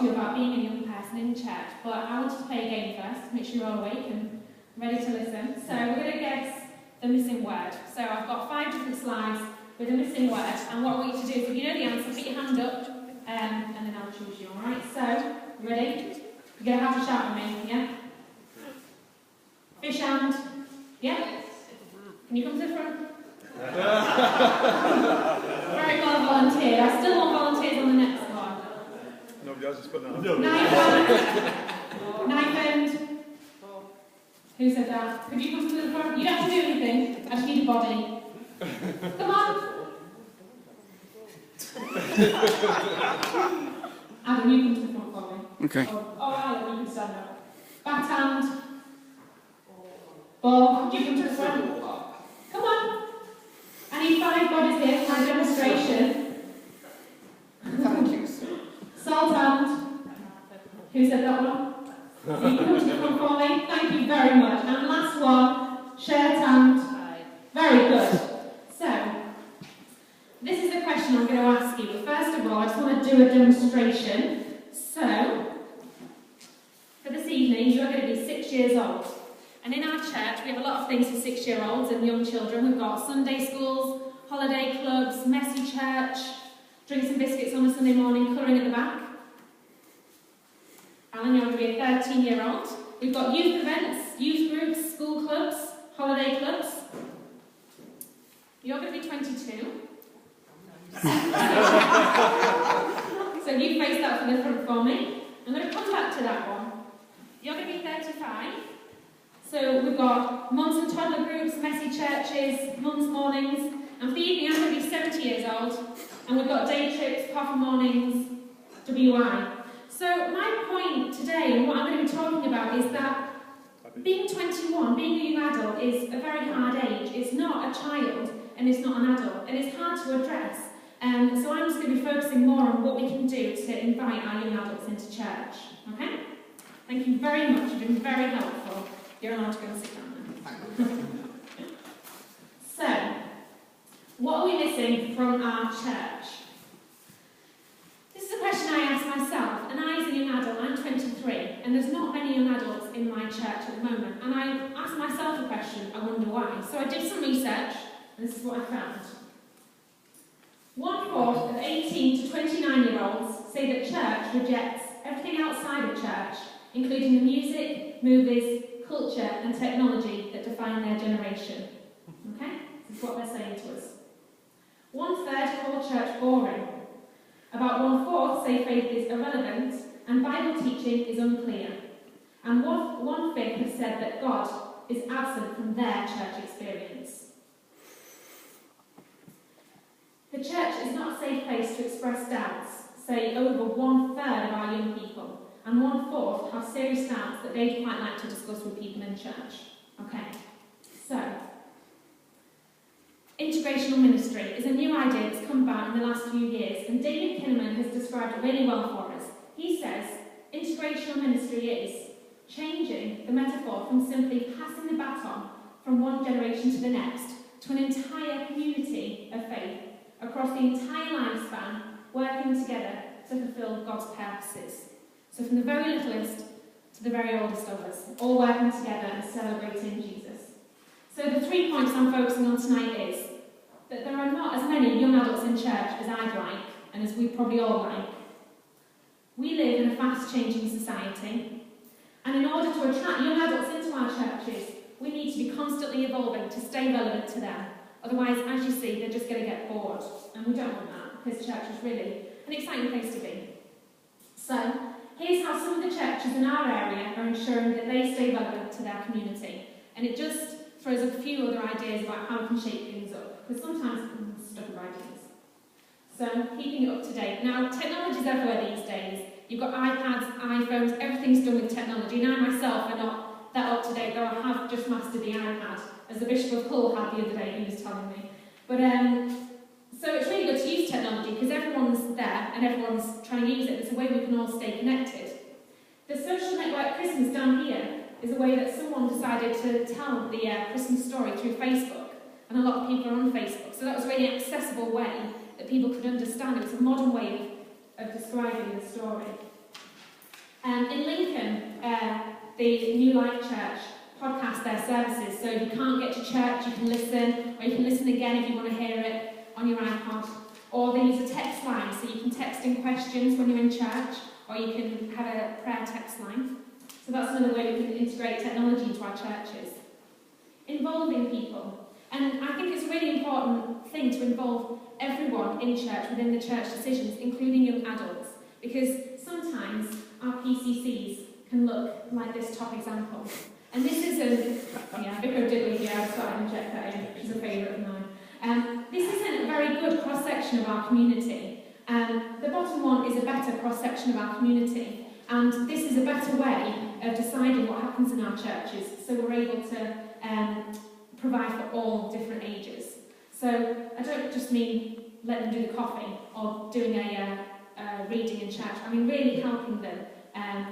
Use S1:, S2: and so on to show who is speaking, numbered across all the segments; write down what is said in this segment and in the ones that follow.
S1: to you about being a young person in church, but I wanted to play a game first, make sure you're all awake and ready to listen. So we're going to guess the missing word. So I've got 5 different slides with a missing word, and what I want you to do is, if you know the answer, put your hand up, and then I'll choose you, alright? So, ready? You're going to have to shout at me, yeah? Fish hand. Yeah? Can you come to the front? Very well volunteered. I still want volunteers on the next one.
S2: Nobody else is putting that
S1: up. Knife end. Who said that? Could you come to the front? You don't have to do anything. I just need a body. Come on. Adam, you come to the front for me.
S3: Okay.
S1: Alan, you can stand up. Backhand. Ball, could you come to the front? Come on. I need 5 bodies here for my demonstration.
S4: Thank you.
S1: Salt hand. Who said that one? You can come to the front for me. Thank you very much. And last one, shirt hand. Very good. So, this is the question I'm going to ask you. But first of all, I just want to do a demonstration. So, for this evening, you are going to be 6 years old. And in our church, we have a lot of things for 6-year-olds and young children. We've got Sunday schools, holiday clubs, messy church, drinks and biscuits on a Sunday morning, colouring at the back. Alan, you're going to be a 13-year-old. We've got youth events, youth groups, school clubs, holiday clubs. You're going to be 22. So you face that from the front for me. I'm going to come back to that one. You're going to be 35. So we've got mums and toddler groups, messy churches, mums mornings. And for the evening, I'm going to be 70 years old. And we've got day trips, coffee mornings, WI. So my point today, and what I'm going to be talking about, is that being 21, being a young adult, is a very hard age. It's not a child, and it's not an adult, and it's hard to address. So I'm just going to be focusing more on what we can do to invite our young adults into church. Okay? Thank you very much. You've been very helpful. You're allowed to go and sit down now. So, what are we missing from our church? This is a question I ask myself, and I, as a young adult, I'm 23, and there's not many young adults in my church at the moment, and I asked myself the question, I wonder why. So I did some research, and this is what I found. 1/4 of 18 to 29-year-olds say that church rejects everything outside of church, including the music, movies, culture and technology that define their generation. Okay? This is what they're saying to us. 1/3 call church boring. About 1/4 say faith is irrelevant and Bible teaching is unclear. And 1/5 have said that God is absent from their church experience. The church is not a safe place to express doubts, say over 1/3 of our young people. And 1/4 have serious doubts that they'd quite like to discuss with people in church. Okay, so, integrational ministry is a new idea that's come about in the last few years, and David Kinnaman has described it really well for us. He says, integrational ministry is changing the metaphor from simply passing the baton from one generation to the next to an entire community of faith across the entire lifespan, working together to fulfill God's purposes. So from the very littlest to the very oldest of us, all working together and celebrating Jesus. So the 3 points I'm focusing on tonight is that there are not as many young adults in church as I'd like, and as we probably all like. We live in a fast-changing society, and in order to attract young adults into our churches, we need to be constantly evolving to stay relevant to them. Otherwise, as you see, they're just going to get bored, and we don't want that, because church is really an exciting place to be. So, here's how some of the churches in our area are ensuring that they stay relevant to their community. And it just throws up a few other ideas about how we can shape things up, because sometimes I'm stuck with ideas. So, keeping it up to date. Now, technology's everywhere these days. You've got iPads, iPhones, everything's done with technology. And I myself are not that up to date, though I have just mastered the iPad, as the Bishop of Hull had the other day, he was telling me. But, so it's really good to use technology, because everyone's there and everyone's trying to use it. It's a way we can all stay connected. The social network Christmas down here is a way that someone decided to tell the Christmas story through Facebook, and a lot of people are on Facebook. So that was a really accessible way that people could understand. It was a modern way of describing the story. In Lincoln, the New Life Church podcast their services, so if you can't get to church, you can listen, or you can listen again if you want to hear it on your iPod. Or they use a text line, so you can text in questions when you're in church, or you can have a prayer text line. So that's another way we can integrate technology into our churches. Involving people. And I think it's a really important thing to involve everyone in church within the church decisions, including young adults, because sometimes our PCCs can look like this top example. And this is Vicar of Diddley here, I've got to inject that in, which is a favourite of mine. This isn't a very good cross-section of our community. The bottom one is a better cross-section of our community, and this is a better way of deciding what happens in our churches, so we're able to provide for all different ages. So I don't just mean let them do the coffee or doing a reading in church. I mean really helping them,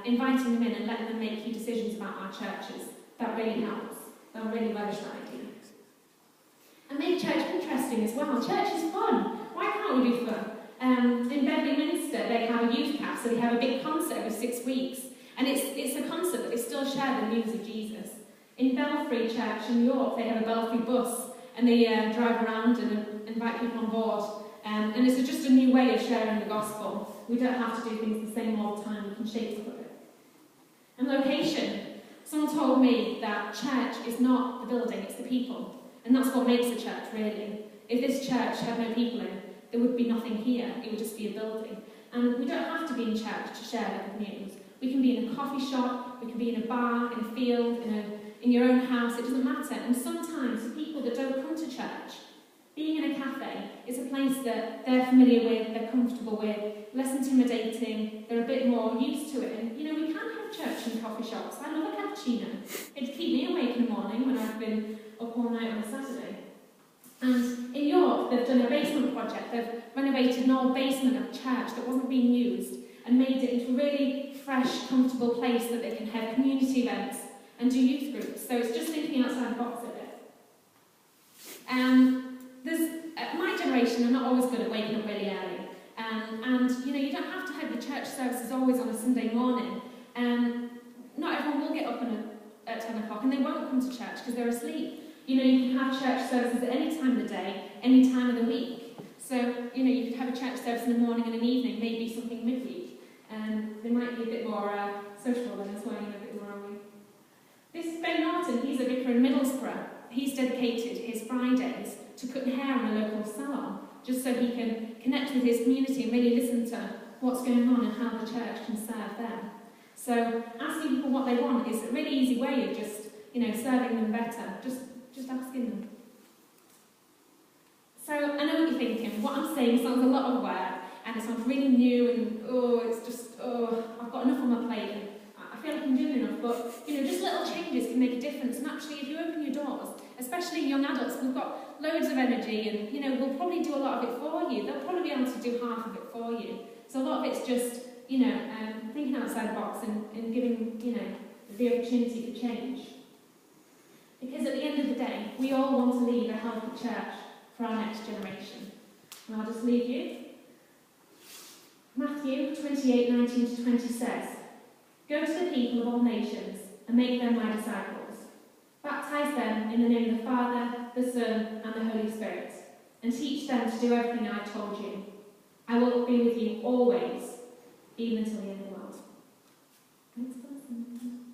S1: inviting them in and letting them make key decisions about our churches. That really helps. They'll really relish that idea. And make church interesting as well. Church is fun. Why can't we do fun? In Beverley Minster, they have a youth camp, so they have a big concert over 6 weeks. And it's a concert that they still share the news of Jesus. In Belfry Church in York, they have a Belfry bus, and they drive around and invite people on board. And it's just a new way of sharing the gospel. We don't have to do things the same all the time. We can shape it up a bit. And location. Someone told me that church is not the building, it's the people. And that's what makes a church, really. If this church had no people in, there would be nothing here. It would just be a building. And we don't have to be in church to share the good news. We can be in a coffee shop, we can be in a bar, in a field, in your own house, it doesn't matter. And sometimes for people that don't come to church, being in a cafe is a place that they're familiar with, they're comfortable with, less intimidating, they're a bit more used to it. And, we can have church in coffee shops. I love a cappuccino. It'd keep me awake in the morning when I've been up all night on a Saturday. And in York, they've done a basement project. They've renovated an old basement of a church that wasn't being used and made it into a really fresh, comfortable place that they can have community events and do youth groups. So it's just thinking outside the box a bit. My generation are not always good at waking up really early. You don't have to have the church services always on a Sunday morning. Not everyone will get up at 10 o'clock, and they won't come to church because they're asleep. You can have church services at any time of the day, any time of the week. So, you could have a church service in the morning and an evening, maybe something midweek. They might be a bit more social then as well, a bit more awake. This is Ben Norton, he's a vicar in Middlesbrough. He's dedicated his Fridays to cutting hair in a local salon, just so he can connect with his community and really listen to what's going on and how the church can serve them. So asking people what they want is a really easy way of just, serving them better, just asking them. So I know what you're thinking. What I'm saying sounds a lot of work, and it sounds really new, and I've got enough on my plate, and I feel like I'm doing enough, but, just little changes can make a difference. And actually, if you open your doors, especially young adults, we've got loads of energy, and, we'll probably do a lot of it for you. They'll probably be able to do half of it for you. So a lot of it's just, thinking outside the box and giving, the opportunity for change. Because at the end of the day, we all want to leave a healthy church for our next generation. And I'll just leave you. Matthew 28:19-20 says, "Go to the people of all nations and make them my disciples. Baptize them in the name of the Father, the Son, and the Holy Spirit, and teach them to do everything I told you. I will be with you always, even until the end of the world." Thanks for listening.